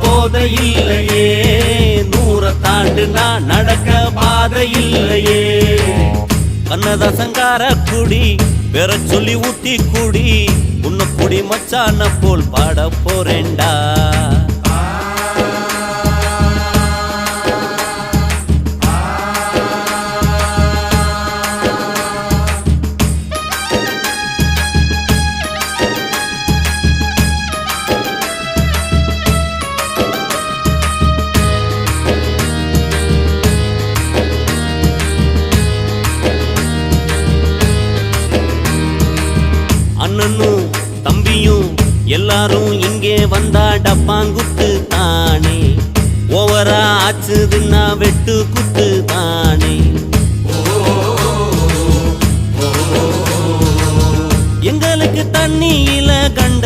போதை இல்லையே, 100 தாண்டு நான் நடக்க பாதை இல்லையே. கண்ணதாசங்கார குடி பெற சொல்லி ஊத்தி குடி, உன்ன குடி மச்சான போல் பாட போறேன்டா. அண்ணனும் தம்பியும் எல்லாரும் இங்கே வந்தா டப்பாங்குத்து தானே, ஓவரா ஆச்சுதுன்னா வெட்டு குத்து தானே. எங்களுக்கு தண்ணியில கண்ட